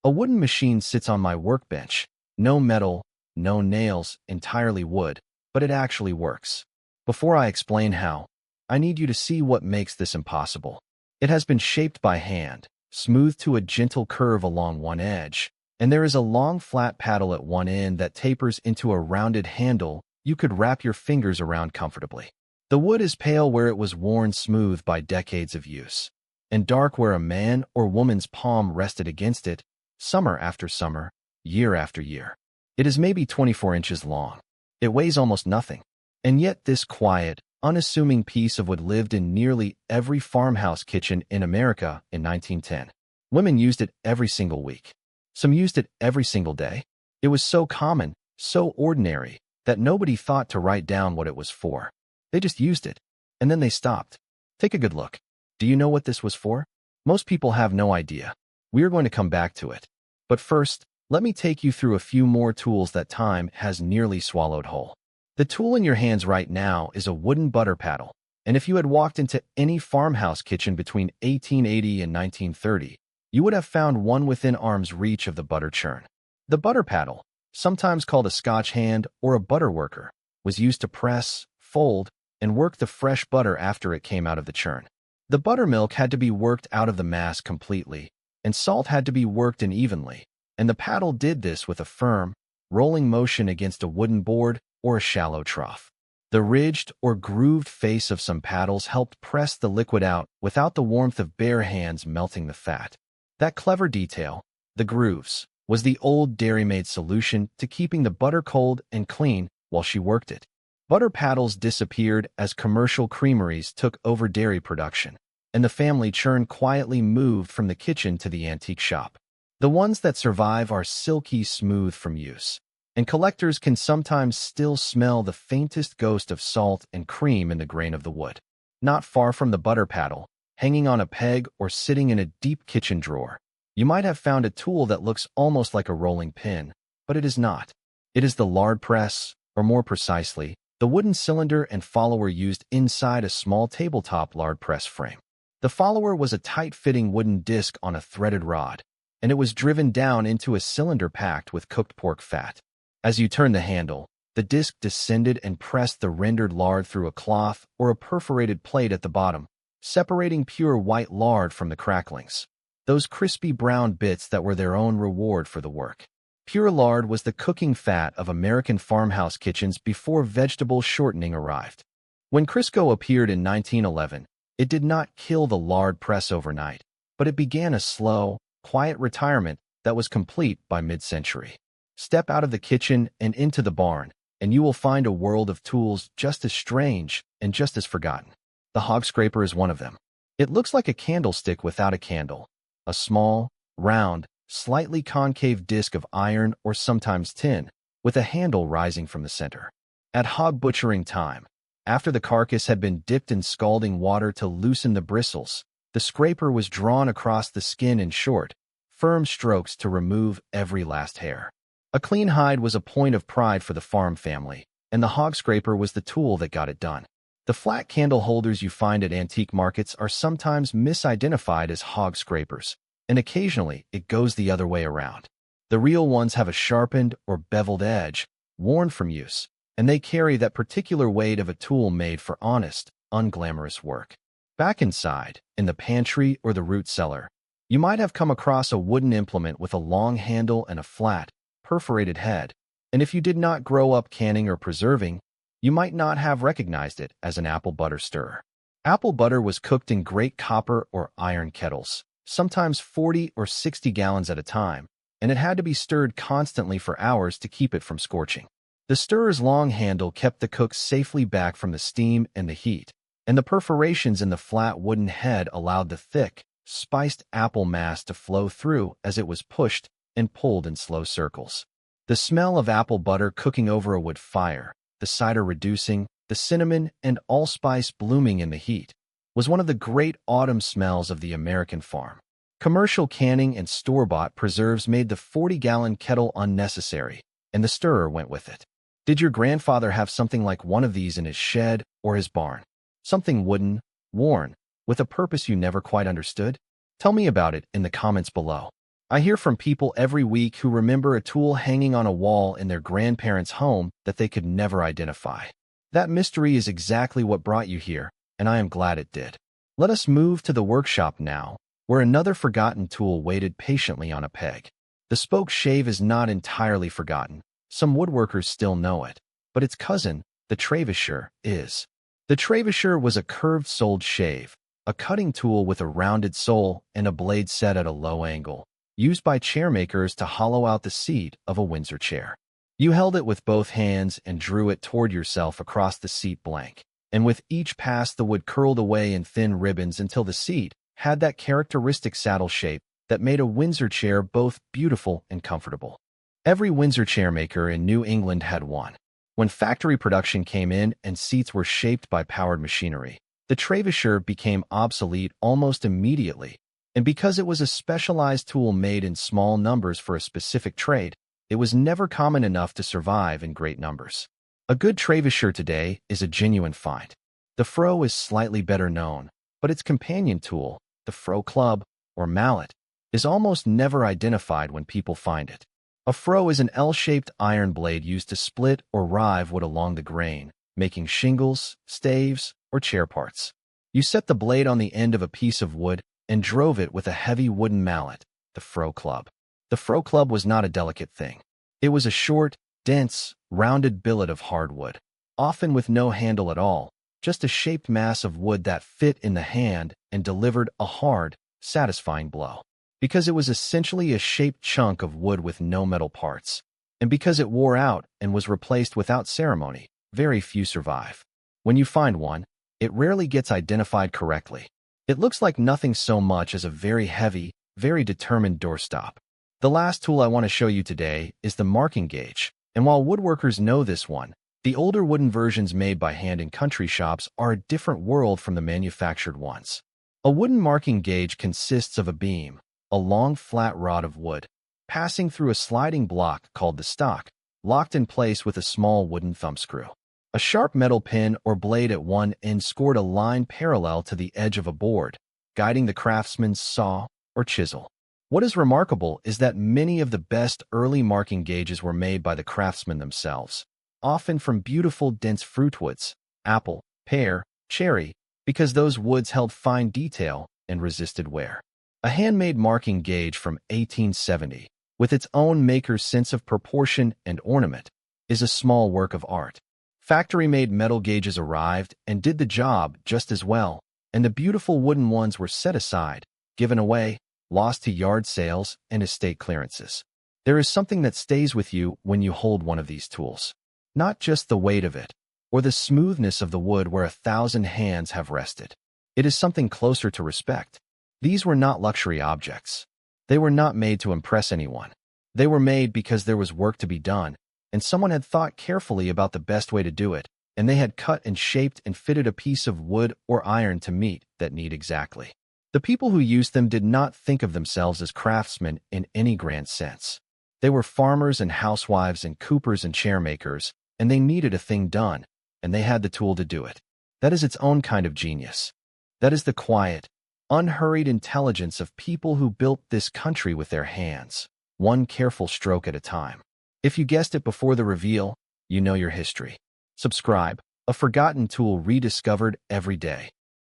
A wooden machine sits on my workbench. No metal, no nails, entirely wood, but it actually works. Before I explain how, I need you to see what makes this impossible. It has been shaped by hand, smoothed to a gentle curve along one edge, and there is a long flat paddle at one end that tapers into a rounded handle you could wrap your fingers around comfortably. The wood is pale where it was worn smooth by decades of use, and dark where a man or woman's palm rested against it, summer after summer, year after year. It is maybe 24 inches long. It weighs almost nothing, and yet this quiet, unassuming piece of wood lived in nearly every farmhouse kitchen in America in 1910. Women used it every single week. Some used it every single day. It was so common, so ordinary, that nobody thought to write down what it was for. They just used it, and then they stopped. Take a good look. Do you know what this was for? Most people have no idea. We are going to come back to it. But first, let me take you through a few more tools that time has nearly swallowed whole. The tool in your hands right now is a wooden butter paddle, and if you had walked into any farmhouse kitchen between 1880 and 1930, you would have found one within arm's reach of the butter churn. The butter paddle, sometimes called a Scotch hand or a butter worker, was used to press, fold, and work the fresh butter after it came out of the churn. The buttermilk had to be worked out of the mass completely, and salt had to be worked in evenly, and the paddle did this with a firm, rolling motion against a wooden board or a shallow trough. The ridged or grooved face of some paddles helped press the liquid out without the warmth of bare hands melting the fat. That clever detail, the grooves, was the old dairymaid solution to keeping the butter cold and clean while she worked it. Butter paddles disappeared as commercial creameries took over dairy production, and the family churn quietly moved from the kitchen to the antique shop. The ones that survive are silky smooth from use, and collectors can sometimes still smell the faintest ghost of salt and cream in the grain of the wood. Not far from the butter paddle, hanging on a peg or sitting in a deep kitchen drawer, you might have found a tool that looks almost like a rolling pin, but it is not. It is the lard press, or more precisely, the wooden cylinder and follower used inside a small tabletop lard press frame. The follower was a tight-fitting wooden disc on a threaded rod, and it was driven down into a cylinder packed with cooked pork fat. As you turned the handle, the disc descended and pressed the rendered lard through a cloth or a perforated plate at the bottom, separating pure white lard from the cracklings, those crispy brown bits that were their own reward for the work. Pure lard was the cooking fat of American farmhouse kitchens before vegetable shortening arrived. When Crisco appeared in 1911, it did not kill the lard press overnight, but it began a slow, quiet retirement that was complete by mid-century. Step out of the kitchen and into the barn, and you will find a world of tools just as strange and just as forgotten. The hog scraper is one of them. It looks like a candlestick without a candle, a small, round, slightly concave disc of iron or sometimes tin, with a handle rising from the center. At hog butchering time, after the carcass had been dipped in scalding water to loosen the bristles, the scraper was drawn across the skin in short, firm strokes to remove every last hair. A clean hide was a point of pride for the farm family, and the hog scraper was the tool that got it done. The flat candle holders you find at antique markets are sometimes misidentified as hog scrapers, and occasionally it goes the other way around. The real ones have a sharpened or beveled edge, worn from use, and they carry that particular weight of a tool made for honest, unglamorous work. Back inside, in the pantry or the root cellar, you might have come across a wooden implement with a long handle and a flat, perforated head, and if you did not grow up canning or preserving, you might not have recognized it as an apple butter stirrer. Apple butter was cooked in great copper or iron kettles, sometimes 40 or 60 gallons at a time, and it had to be stirred constantly for hours to keep it from scorching. The stirrer's long handle kept the cook safely back from the steam and the heat, and the perforations in the flat wooden head allowed the thick, spiced apple mass to flow through as it was pushed and pulled in slow circles. The smell of apple butter cooking over a wood fire, the cider reducing, the cinnamon and allspice blooming in the heat, was one of the great autumn smells of the American farm. Commercial canning and store-bought preserves made the 40-gallon kettle unnecessary, and the stirrer went with it. Did your grandfather have something like one of these in his shed or his barn? Something wooden, worn, with a purpose you never quite understood? Tell me about it in the comments below. I hear from people every week who remember a tool hanging on a wall in their grandparents' home that they could never identify. That mystery is exactly what brought you here, and I am glad it did. Let us move to the workshop now, where another forgotten tool waited patiently on a peg. The spoke shave is not entirely forgotten. Some woodworkers still know it, but its cousin, the travisher, is. The travisher was a curved-soled shave, a cutting tool with a rounded sole and a blade set at a low angle, used by chairmakers to hollow out the seat of a Windsor chair. You held it with both hands and drew it toward yourself across the seat blank, and with each pass the wood curled away in thin ribbons until the seat had that characteristic saddle shape that made a Windsor chair both beautiful and comfortable. Every Windsor chairmaker in New England had one. When factory production came in and seats were shaped by powered machinery, the travisher became obsolete almost immediately, and because it was a specialized tool made in small numbers for a specific trade, it was never common enough to survive in great numbers. A good travisher today is a genuine find. The froe is slightly better known, but its companion tool, the froe club, or mallet, is almost never identified when people find it. A froe is an L-shaped iron blade used to split or rive wood along the grain, making shingles, staves, or chair parts. You set the blade on the end of a piece of wood and drove it with a heavy wooden mallet, the froe club. The froe club was not a delicate thing. It was a short, dense, rounded billet of hardwood, often with no handle at all, just a shaped mass of wood that fit in the hand and delivered a hard, satisfying blow. Because it was essentially a shaped chunk of wood with no metal parts, and because it wore out and was replaced without ceremony, very few survive. When you find one, it rarely gets identified correctly. It looks like nothing so much as a very heavy, very determined doorstop. The last tool I want to show you today is the marking gauge, and while woodworkers know this one, the older wooden versions made by hand in country shops are a different world from the manufactured ones. A wooden marking gauge consists of a beam, a long flat rod of wood, passing through a sliding block called the stock, locked in place with a small wooden thumbscrew. A sharp metal pin or blade at one end scored a line parallel to the edge of a board, guiding the craftsman's saw or chisel. What is remarkable is that many of the best early marking gauges were made by the craftsmen themselves, often from beautiful dense fruitwoods, apple, pear, cherry, because those woods held fine detail and resisted wear. A handmade marking gauge from 1870, with its own maker's sense of proportion and ornament, is a small work of art. Factory-made metal gauges arrived and did the job just as well, and the beautiful wooden ones were set aside, given away, lost to yard sales and estate clearances. There is something that stays with you when you hold one of these tools. Not just the weight of it, or the smoothness of the wood where 1,000 hands have rested. It is something closer to respect. These were not luxury objects. They were not made to impress anyone. They were made because there was work to be done, and someone had thought carefully about the best way to do it, and they had cut and shaped and fitted a piece of wood or iron to meet that need exactly. The people who used them did not think of themselves as craftsmen in any grand sense. They were farmers and housewives and coopers and chairmakers, and they needed a thing done, and they had the tool to do it. That is its own kind of genius. That is the quiet, unhurried intelligence of people who built this country with their hands, one careful stroke at a time. If you guessed it before the reveal, you know your history. Subscribe, a forgotten tool rediscovered every day.